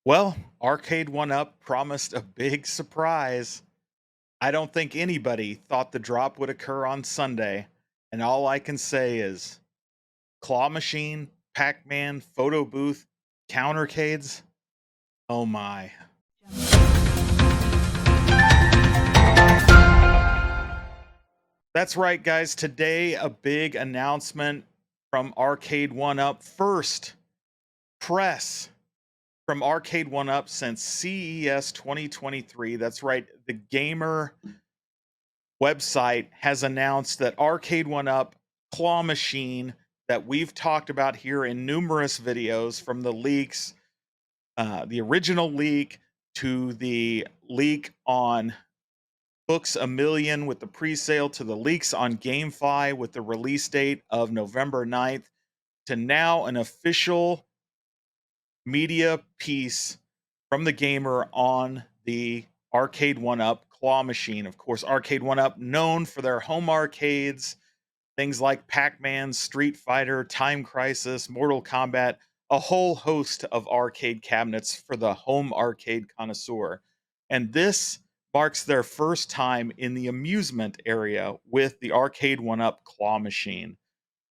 Well, Arcade1up promised a big surprise. I don't think anybody thought the drop would occur on Sunday, and all I can say is claw machine, Pac-Man, photo booth, countercades. Oh my. That's right, guys. Today, a big announcement from Arcade1up. First press from Arcade1up since CES 2023. That's right. The gamer website has announced that Arcade1up claw machine that we've talked about here in numerous videos, from the leaks, the original leak to the leak on Books a Million with the pre-sale, to the leaks on GameFi with the release date of November 9th, to now an official media piece from the gamer on the Arcade1up claw machine. Of course, Arcade1up known for their home arcades, things like Pac-Man, Street Fighter, Time Crisis, Mortal Kombat, a whole host of arcade cabinets for the home arcade connoisseur. And this marks their first time in the amusement area with the Arcade1up claw machine.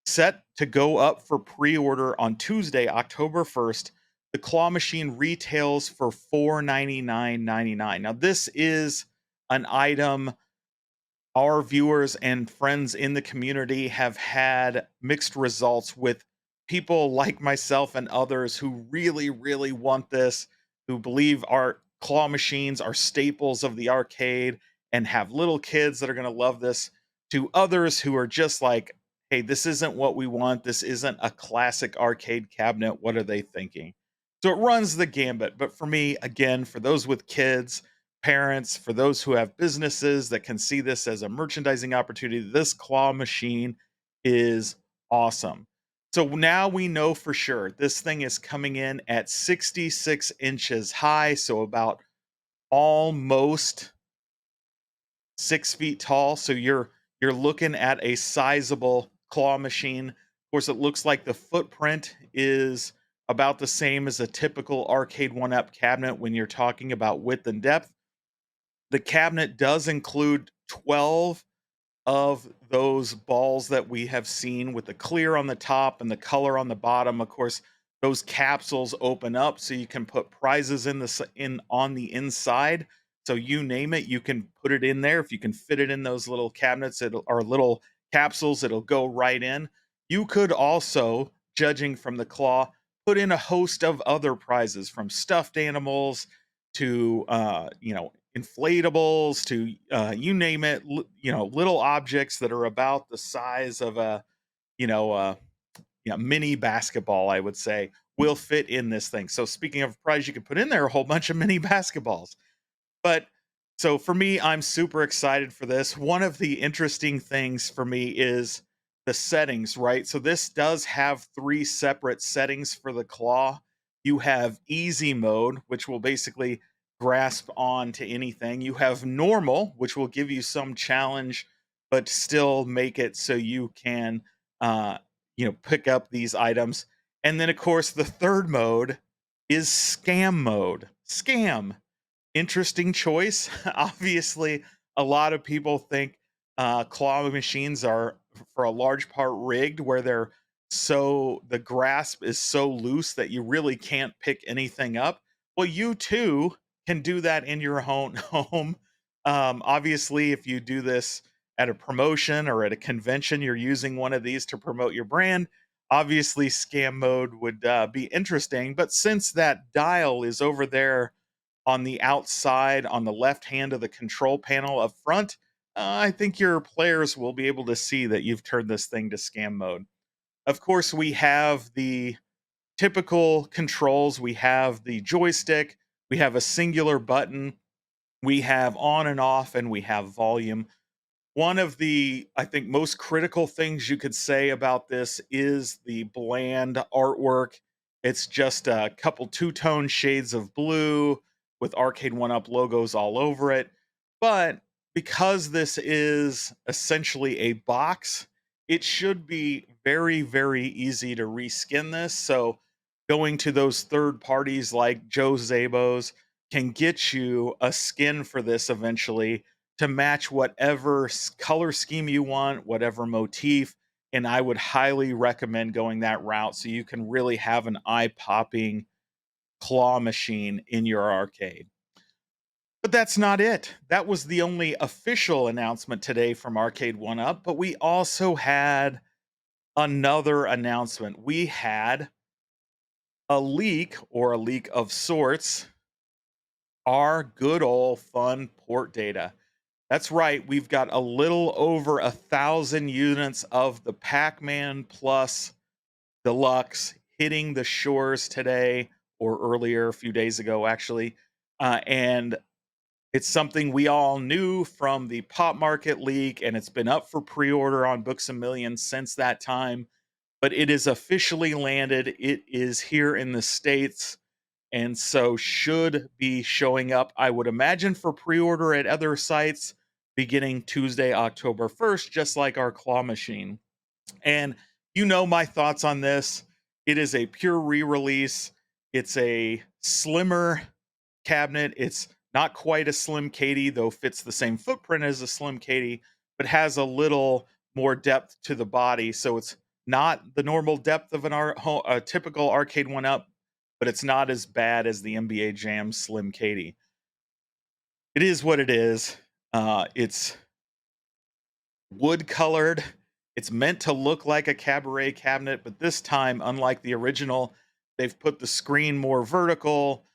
Set to go up for pre-order on Tuesday, October 1st, the claw machine retails for $499.99. Now, this is an item our viewers and friends in the community have had mixed results with. People like myself and others who really, really want this, who believe our claw machines are staples of the arcade and have little kids that are going to love this, to others who are just like, hey, this isn't what we want. This isn't a classic arcade cabinet. What are they thinking? So it runs the gambit. But for me, again, for those with kids, parents, for those who have businesses that can see this as a merchandising opportunity, this claw machine is awesome. So now we know for sure this thing is coming in at 66 inches high, so about almost 6 feet tall. So you're looking at a sizable claw machine. Of course, it looks like the footprint is about the same as a typical Arcade1up cabinet when you're talking about width and depth. The cabinet does include 12 of those balls that we have seen with the clear on the top and the color on the bottom. Of course, those capsules open up so you can put prizes in on the inside. So you name it, you can put it in there. If you can fit it in those little cabinets, or little capsules, it'll go right in. You could also, judging from the claw, put in a host of other prizes, from stuffed animals to inflatables to you name it, little objects that are about the size of a you know uh mini basketball, I would say, will fit in this thing. So speaking of prize, you could put in there a whole bunch of mini basketballs. But so for me, I'm super excited for this. One of the interesting things for me is the settings, right? So this does have three separate settings for the claw. You have easy mode, which will basically grasp on to anything. You have normal, which will give you some challenge, but still make it so you can, uh, pick up these items. And then, of course, the third mode is scam mode. Scam, interesting choice. Obviously, a lot of people think claw machines are, for a large part, rigged, where the grasp is so loose that you really can't pick anything up. Well, you too can do that in your home. Obviously, if you do this at a promotion or at a convention, you're using one of these to promote your brand. Obviously, scam mode would be interesting, but since that dial is over there on the outside on the left hand of the control panel up front, I think your players will be able to see that you've turned this thing to scam mode. Of course, we have the typical controls. We have the joystick, we have a singular button, we have on and off, and we have volume. One of the, I think, most critical things you could say about this is the bland artwork. It's just a couple two-tone shades of blue with Arcade1up logos all over it. But because this is essentially a box, it should be very, very easy to reskin this. So going to those third parties like Joe Zabo's can get you a skin for this eventually to match whatever color scheme you want, whatever motif. And I would highly recommend going that route so you can really have an eye popping claw machine in your arcade. But that's not it. That was the only official announcement today from Arcade One Up, but we also had another announcement. We had a leak, or a leak of sorts, our good old fun port data. That's right, we've got a little over 1,000 units of the PacMan Plus Deluxe hitting the shores today, or earlier, a few days ago, actually. And it's something we all knew from the Pop Market leak, and it's been up for pre order on Books a Million since that time. But it is officially landed. It is here in the States, and so should be showing up, I would imagine, for pre-order at other sites beginning Tuesday, October 1st, just like our claw machine. And you know my thoughts on this. It is a pure re-release. It's a slimmer cabinet. It's not quite a Slim Katie, though fits the same footprint as a Slim Katie, but has a little more depth to the body. So it's not the normal depth of a typical Arcade One Up, but it's not as bad as the NBA Jam Slim Katie. It is what it is. It's wood colored. It's meant to look like a cabaret cabinet, but this time, unlike the original, they've put the screen more vertical.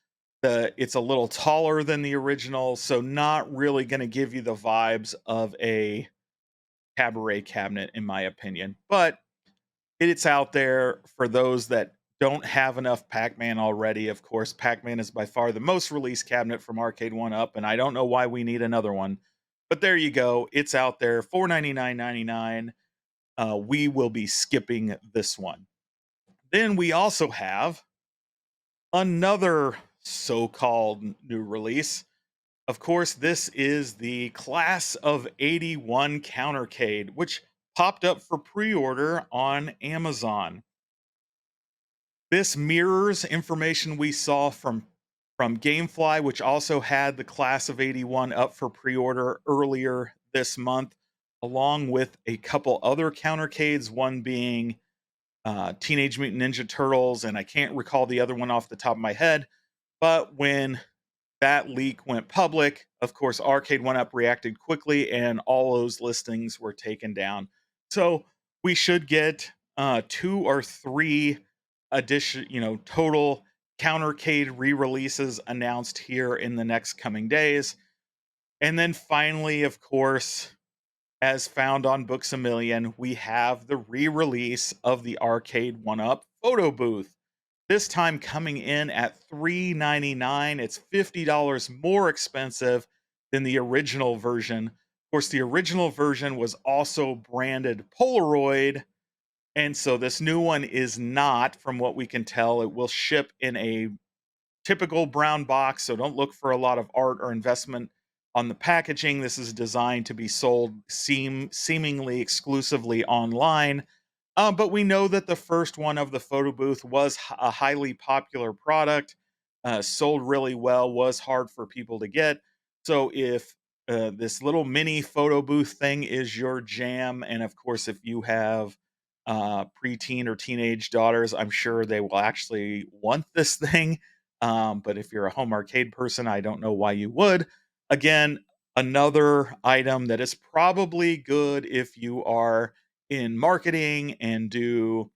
It's a little taller than the original, so not really going to give you the vibes of a cabaret cabinet, in my opinion. But it's out there for those that don't have enough Pac-Man already. Of course, Pac-Man is by far the most released cabinet from Arcade One Up, and I don't know why we need another one. But there you go. It's out there, $499.99. We will be skipping this one. Then we also have another so-called new release. Of course, this is the Class of '81 Countercade, which popped up for pre-order on Amazon. This mirrors information we saw from Gamefly, which also had the Class of '81 up for pre-order earlier this month, along with a couple other countercades, one being Teenage Mutant Ninja Turtles, and I can't recall the other one off the top of my head. But when that leak went public, of course, Arcade One Up reacted quickly, and all those listings were taken down. So we should get 2 or 3 addition, total countercade re-releases announced here in the next coming days. And then finally, of course, as found on Books a Million, we have the re-release of the Arcade One Up photo booth. This time coming in at $399. It's $50 more expensive than the original version. Of course, the original version was also branded Polaroid, and so this new one is not, from what we can tell. It will ship in a typical brown box, so don't look for a lot of art or investment on the packaging. This is designed to be sold seemingly exclusively online. But we know that the first one of the photo booth was a highly popular product, sold really well, was hard for people to get. So if this little mini photo booth thing is your jam, and of course, if you have preteen or teenage daughters, I'm sure they will actually want this thing. But if you're a home arcade person, I don't know why you would. Again, another item that is probably good if you are in marketing and do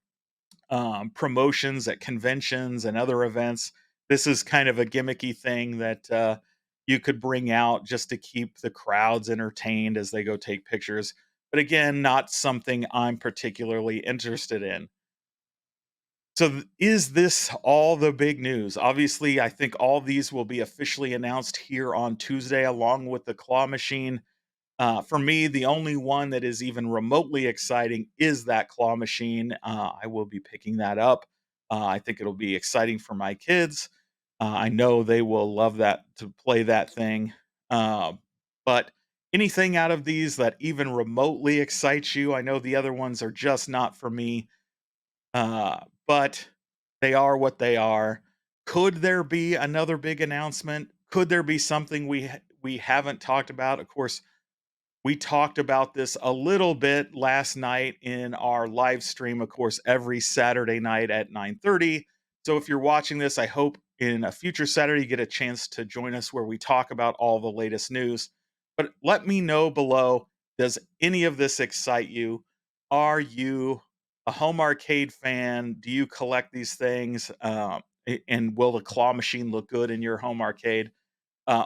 promotions at conventions and other events. This is kind of a gimmicky thing that you could bring out just to keep the crowds entertained as they go take pictures. But again, not something I'm particularly interested in. So, is this all the big news? Obviously, I think all these will be officially announced here on Tuesday, along with the claw machine. For me, the only one that is even remotely exciting is that claw machine. I will be picking that up. I think it'll be exciting for my kids. I know they will love that to play that thing. Uh, but anything out of these that even remotely excites you, I know the other ones are just not for me. But They are what they are. Could there be another big announcement? Could there be something we haven't talked about? Of course, we talked about this a little bit last night in our live stream, of course, every Saturday night at 9:30. So if you're watching this, I hope in a future Saturday you get a chance to join us where we talk about all the latest news. But let me know below, does any of this excite you? Are you a home arcade fan? Do you collect these things? And will the claw machine look good in your home arcade?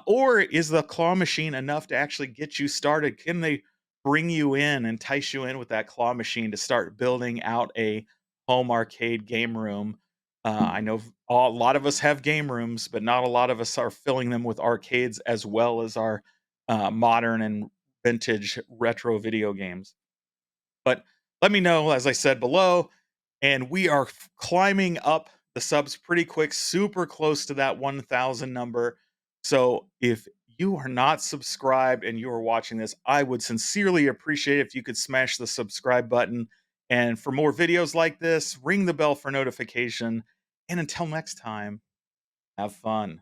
Or is the claw machine enough to actually get you started? Can they bring you in, entice you in with that claw machine to start building out a home arcade game room? I know a lot of us have game rooms, but not a lot of us are filling them with arcades as well as our modern and vintage retro video games. But let me know, as I said below. And we are climbing up the subs pretty quick, super close to that 1,000 number. So if you are not subscribed and you are watching this, I would sincerely appreciate it if you could smash the subscribe button. And for more videos like this, ring the bell for notification. And until next time, have fun.